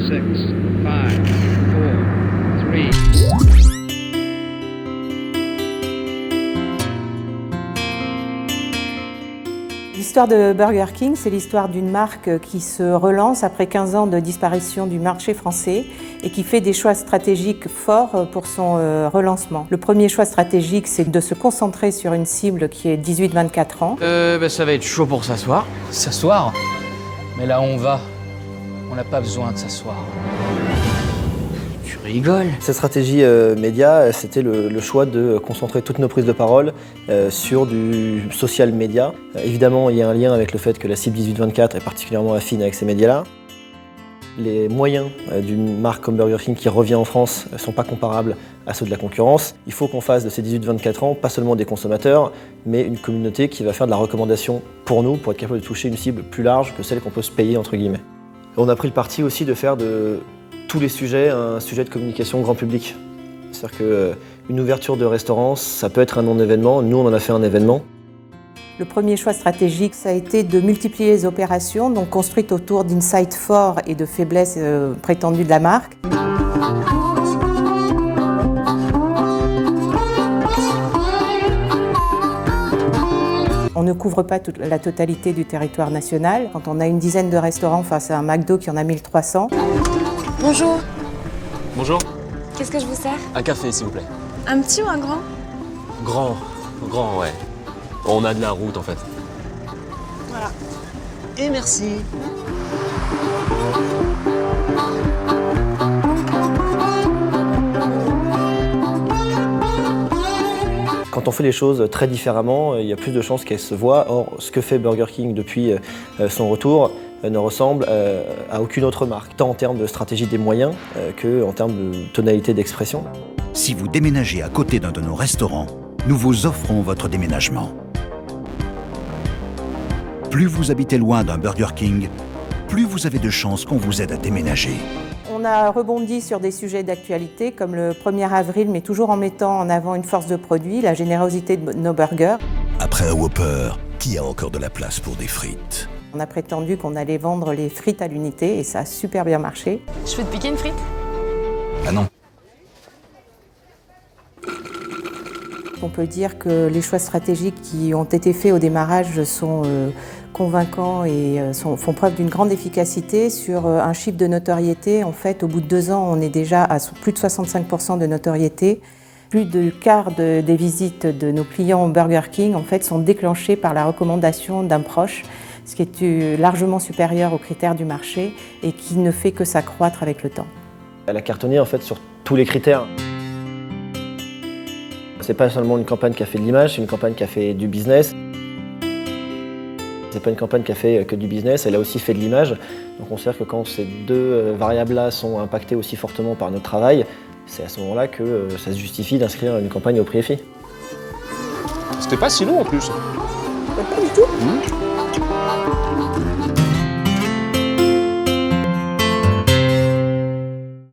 5, 4, 3. L'histoire de Burger King, c'est l'histoire d'une marque qui se relance après 15 ans de disparition du marché français et qui fait des choix stratégiques forts pour son relancement. Le premier choix stratégique, c'est de se concentrer sur une cible qui est 18-24 ans. Ça va être chaud pour s'asseoir. S'asseoir? Mais là où on va, on n'a pas besoin de s'asseoir. Tu rigoles. Cette stratégie média, c'était le choix de concentrer toutes nos prises de parole sur du social média. Évidemment, il y a un lien avec le fait que la cible 18-24 est particulièrement affine avec ces médias-là. Les moyens d'une marque comme Burger King qui revient en France ne sont pas comparables à ceux de la concurrence. Il faut qu'on fasse de ces 18-24 ans, pas seulement des consommateurs, mais une communauté qui va faire de la recommandation pour nous, pour être capable de toucher une cible plus large que celle qu'on peut se payer, entre guillemets. On a pris le parti aussi de faire de tous les sujets un sujet de communication grand public. C'est-à-dire qu'une ouverture de restaurant, ça peut être un non-événement. Nous, on en a fait un événement. Le premier choix stratégique, ça a été de multiplier les opérations, donc construites autour d'insights forts et de faiblesses prétendues de la marque. On ne couvre pas la totalité du territoire national. Quand on a une dizaine de restaurants face à un McDo qui en a 1300. Bonjour. Bonjour. Qu'est-ce que je vous sers? Un café, s'il vous plaît. Un petit ou un grand? Grand, ouais. On a de la route, en fait. Voilà. Et merci. Quand on fait les choses très différemment, il y a plus de chances qu'elles se voient. Or, ce que fait Burger King depuis son retour ne ressemble à aucune autre marque, tant en termes de stratégie des moyens qu'en termes de tonalité d'expression. Si vous déménagez à côté d'un de nos restaurants, nous vous offrons votre déménagement. Plus vous habitez loin d'un Burger King, plus vous avez de chances qu'on vous aide à déménager. On a rebondi sur des sujets d'actualité comme le 1er avril, mais toujours en mettant en avant une force de produit, la générosité de nos burgers. Après un Whopper, qui a encore de la place pour des frites? On a prétendu qu'on allait vendre les frites à l'unité et ça a super bien marché. Je peux te piquer une frite? Ah non. On peut dire que les choix stratégiques qui ont été faits au démarrage sont convaincants et font preuve d'une grande efficacité. Sur un chiffre de notoriété, en fait, au bout de 2 ans, on est déjà à plus de 65% de notoriété. Plus de quart des visites de nos clients au Burger King en fait, sont déclenchées par la recommandation d'un proche, ce qui est largement supérieur aux critères du marché et qui ne fait que s'accroître avec le temps. Elle a cartonné en fait sur tous les critères. C'est pas seulement une campagne qui a fait de l'image, c'est une campagne qui a fait du business. C'est pas une campagne qui a fait que du business, elle a aussi fait de l'image. Donc on considère que quand ces deux variables-là sont impactées aussi fortement par notre travail, c'est à ce moment-là que ça se justifie d'inscrire une campagne au prix FI. C'était pas si long en plus. Pas du tout.